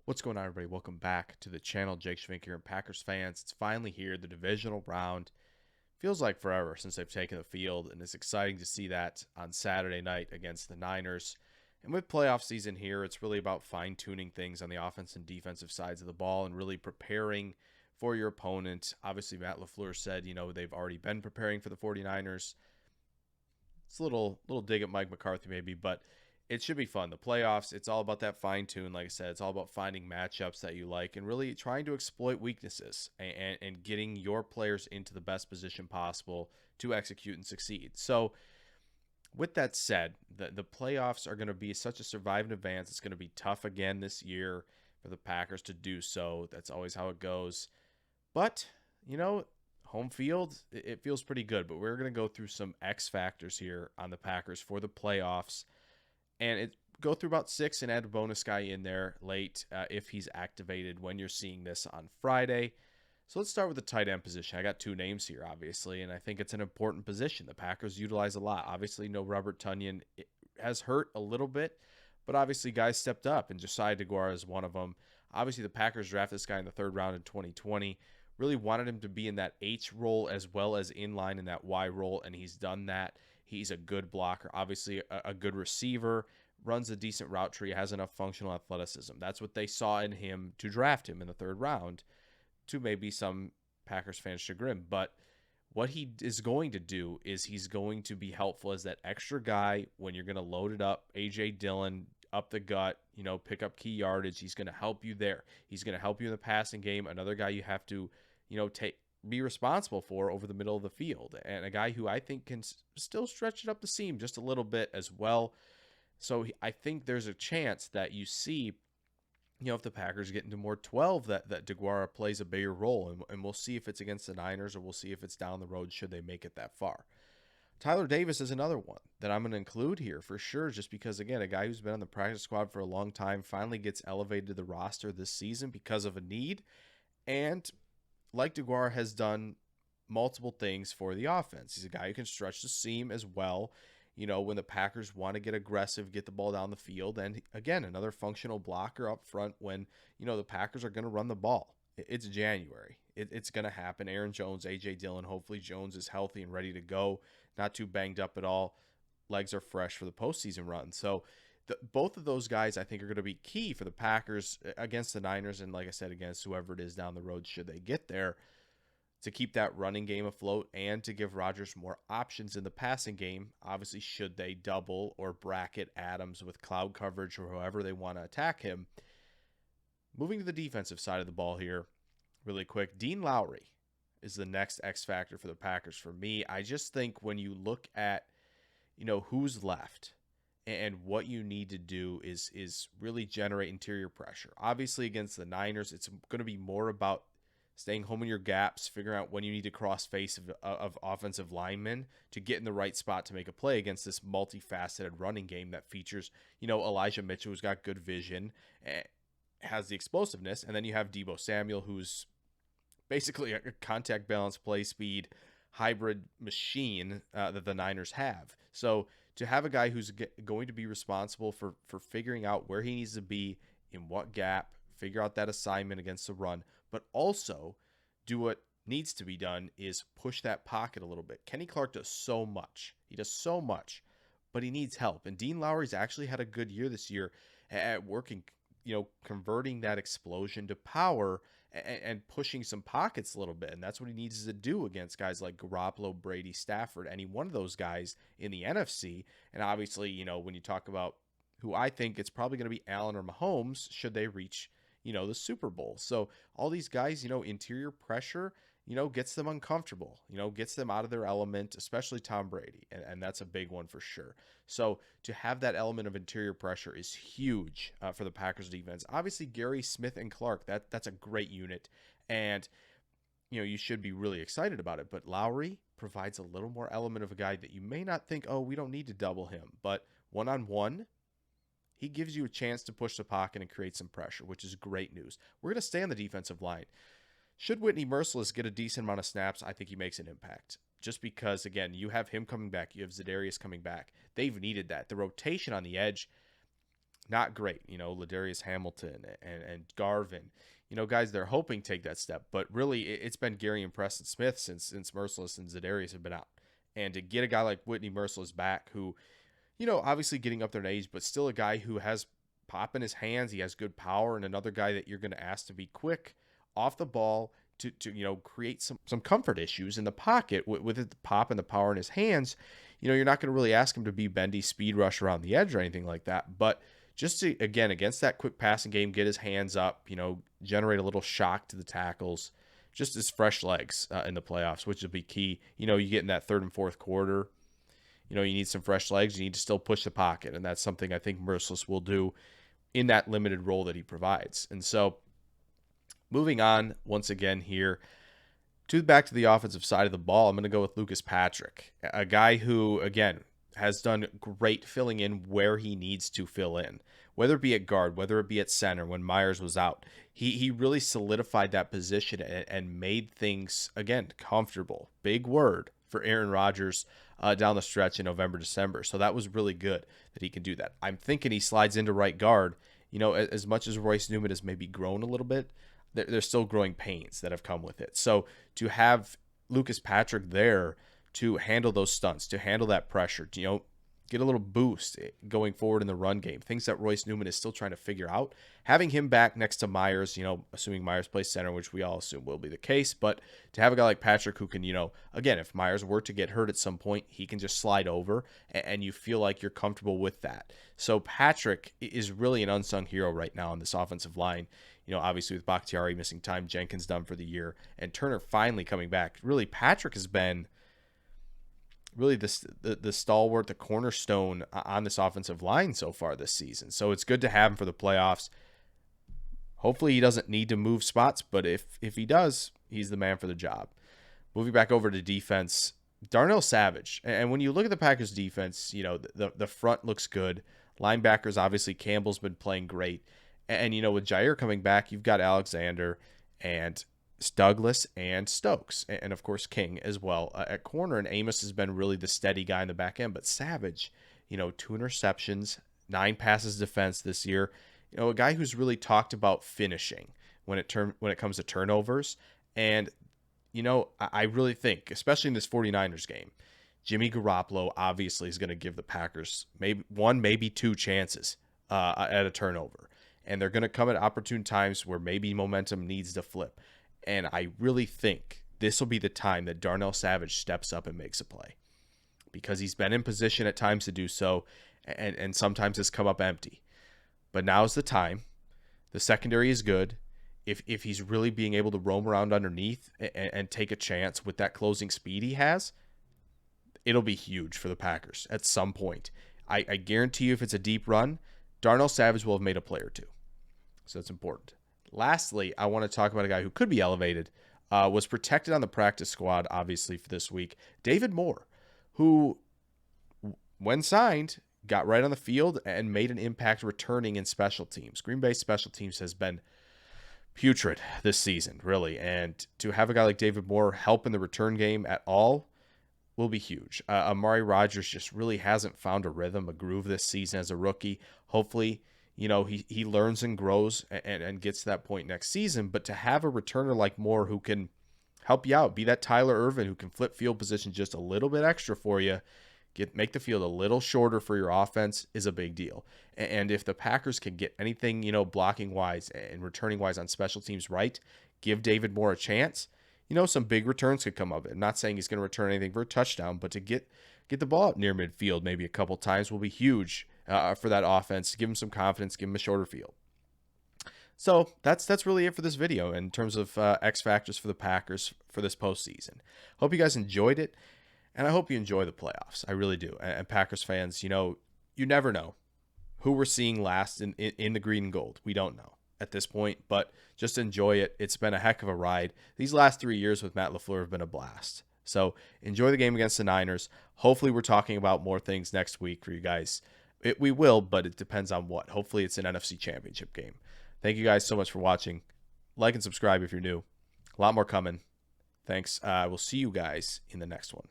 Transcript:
What's going on, everybody? Welcome back to the channel. Jake Schvink here, and Packers fans. It's finally here, the divisional round. Feels like forever since they've taken the field, and it's exciting to see that on Saturday night against the Niners. And with playoff season here, it's really about fine-tuning things on the offense and defensive sides of the ball and really preparing for your opponent. Obviously, Matt LaFleur said, they've already been preparing for the 49ers. It's a little dig at Mike McCarthy maybe, but it should be fun. The playoffs, it's all about that fine tune. Like I said, it's all about finding matchups that you like and really trying to exploit weaknesses and getting your players into the best position possible to execute and succeed. So, with that said, the playoffs are going to be such a survive and advance. It's going to be tough again this year for the Packers to do so. That's always how it goes. But, home field, it feels pretty good. But we're going to go through some X factors here on the Packers for the playoffs. And it go through about 6 and add a bonus guy in there late if he's activated when you're seeing this on Friday. So let's start with the tight end position. I got 2 names here, obviously, and I think it's an important position. The Packers utilize a lot. Obviously, no Robert Tonyan. It has hurt a little bit, but obviously guys stepped up, and Josiah DeGuara is one of them. Obviously, the Packers drafted this guy in the 3rd round in 2020. Really wanted him to be in that H role as well as in line in that Y role, and he's done that. He's a good blocker, obviously a good receiver, runs a decent route tree, has enough functional athleticism. That's what they saw in him to draft him in the 3rd round, to maybe some Packers fans' chagrin. But what he is going to do is he's going to be helpful as that extra guy when you're going to load it up. A.J. Dillon up the gut, pick up key yardage. He's going to help you there. He's going to help you in the passing game. Another guy you have to, be responsible for over the middle of the field, and a guy who I think can still stretch it up the seam just a little bit as well. So I think there's a chance that you see, if the Packers get into more 12, that DeGuara plays a bigger role, and we'll see if it's against the Niners or we'll see if it's down the road should they make it that far. Tyler Davis is another one that I'm going to include here for sure, just because, again, a guy who's been on the practice squad for a long time finally gets elevated to the roster this season because of a need, and like DeGuara has done multiple things for the offense. He's a guy who can stretch the seam as well, when the Packers want to get aggressive, get the ball down the field. And again, another functional blocker up front when, the Packers are going to run the ball. It's January. It's going to happen. Aaron Jones, A.J. Dillon, hopefully Jones is healthy and ready to go, not too banged up at all. Legs are fresh for the postseason run. So both of those guys, I think, are going to be key for the Packers against the Niners and, like I said, against whoever it is down the road should they get there, to keep that running game afloat and to give Rodgers more options in the passing game. Obviously, should they double or bracket Adams with cloud coverage or however they want to attack him. Moving to the defensive side of the ball here really quick, Dean Lowry is the next X factor for the Packers for me. I just think when you look at, who's left and what you need to do is really generate interior pressure. Obviously, against the Niners, it's going to be more about staying home in your gaps, figuring out when you need to cross face of offensive linemen to get in the right spot to make a play against this multifaceted running game that features, Elijah Mitchell, who's got good vision, has the explosiveness, and then you have Deebo Samuel, who's basically a contact balance, play speed, hybrid machine that the Niners have. So to have a guy who's going to be responsible for figuring out where he needs to be, in what gap, figure out that assignment against the run, but also do what needs to be done is push that pocket a little bit. Kenny Clark does so much. He does so much, but he needs help. And Dean Lowry's actually had a good year this year at working, converting that explosion to power and pushing some pockets a little bit. And that's what he needs to do against guys like Garoppolo, Brady, Stafford, any one of those guys in the NFC. And obviously, when you talk about who I think it's probably going to be Allen or Mahomes should they reach, the Super Bowl. So all these guys, interior pressure, gets them uncomfortable, gets them out of their element, especially Tom Brady. And that's a big one for sure. So to have that element of interior pressure is huge for the Packers defense. Obviously, Gary, Smith, and Clark, that's a great unit. And, you should be really excited about it. But Lowry provides a little more element of a guy that you may not think, oh, we don't need to double him. But one-on-one, he gives you a chance to push the pocket and create some pressure, which is great news. We're going to stay on the defensive line. Should Whitney Merciless get a decent amount of snaps, I think he makes an impact. Just because, again, you have him coming back. You have Za'Darius coming back. They've needed that. The rotation on the edge, not great. Ladarius Hamilton and Garvin, guys they're hoping take that step. But really, it's been Gary and Preston Smith since Merciless and Za'Darius have been out. And to get a guy like Whitney Merciless back, who, obviously getting up there in age, but still a guy who has pop in his hands, he has good power, and another guy that you're going to ask to be quick off the ball to create some comfort issues in the pocket with the pop and the power in his hands. You're not going to really ask him to be bendy speed rush around the edge or anything like that, but just to, again, against that quick passing game, get his hands up, generate a little shock to the tackles, just his fresh legs in the playoffs, which will be key. You get in that third and fourth quarter, you need some fresh legs. You need to still push the pocket, and that's something I think Merciless will do in that limited role that he provides. And so moving on once again here back to the offensive side of the ball, I'm going to go with Lucas Patrick, a guy who, again, has done great filling in where he needs to fill in, whether it be at guard, whether it be at center when Myers was out. He really solidified that position and made things, again, comfortable. Big word for Aaron Rodgers down the stretch in November, December. So that was really good that he can do that. I'm thinking he slides into right guard. As much as Royce Newman has maybe grown a little bit, there's still growing pains that have come with it. So to have Lucas Patrick there to handle those stunts, to handle that pressure, to, get a little boost going forward in the run game, things that Royce Newman is still trying to figure out. Having him back next to Myers, assuming Myers plays center, which we all assume will be the case, but to have a guy like Patrick who can, again, if Myers were to get hurt at some point, he can just slide over and you feel like you're comfortable with that. So Patrick is really an unsung hero right now on this offensive line. Obviously with Bakhtiari missing time, Jenkins done for the year, and Turner finally coming back. Really, Patrick has been really the stalwart, the cornerstone on this offensive line so far this season. So it's good to have him for the playoffs. Hopefully he doesn't need to move spots, but if he does, he's the man for the job. Moving back over to defense, Darnell Savage. And when you look at the Packers defense, the front looks good. Linebackers, obviously Campbell's been playing great. And, with Jair coming back, you've got Alexander and Douglas and Stokes, and of course King as well at corner. And Amos has been really the steady guy in the back end. But Savage, 2 interceptions, 9 passes defense this year. A guy who's really talked about finishing when it comes to turnovers. And, I really think, especially in this 49ers game, Jimmy Garoppolo obviously is going to give the Packers maybe 2 chances at a turnover. And they're going to come at opportune times where maybe momentum needs to flip. And I really think this will be the time that Darnell Savage steps up and makes a play, because he's been in position at times to do so, and sometimes it's come up empty. But now's the time. The secondary is good. If he's really being able to roam around underneath and take a chance with that closing speed he has, it'll be huge for the Packers at some point. I guarantee you if it's a deep run, Darnell Savage will have made a play or two. So that's important. Lastly, I want to talk about a guy who could be elevated, was protected on the practice squad, obviously, for this week. David Moore, who, when signed, got right on the field and made an impact returning in special teams. Green Bay special teams has been putrid this season, really. And to have a guy like David Moore help in the return game at all will be huge. Amari Rodgers just really hasn't found a rhythm, a groove this season as a rookie. Hopefully, he learns and grows and gets to that point next season. But to have a returner like Moore who can help you out, be that Tyler Ervin who can flip field position just a little bit extra for you, make the field a little shorter for your offense, is a big deal. And if the Packers can get anything, blocking wise and returning wise on special teams right, give David Moore a chance, some big returns could come of it. I'm not saying he's going to return anything for a touchdown, but to get the ball up near midfield maybe a couple times will be huge for that offense. Give him some confidence, give him a shorter field. So that's really it for this video in terms of X factors for the Packers for this postseason. Hope you guys enjoyed it, and I hope you enjoy the playoffs. I really do. And Packers fans, you never know who we're seeing last in the green and gold. We don't know at this point, but just enjoy it. It's been a heck of a ride. These last 3 years with Matt LaFleur have been a blast. So enjoy the game against the Niners. Hopefully we're talking about more things next week for you guys. We will, but it depends on what. Hopefully it's an NFC Championship game. Thank you guys so much for watching. Like and subscribe if you're new. A lot more coming. Thanks. We'll see you guys in the next one.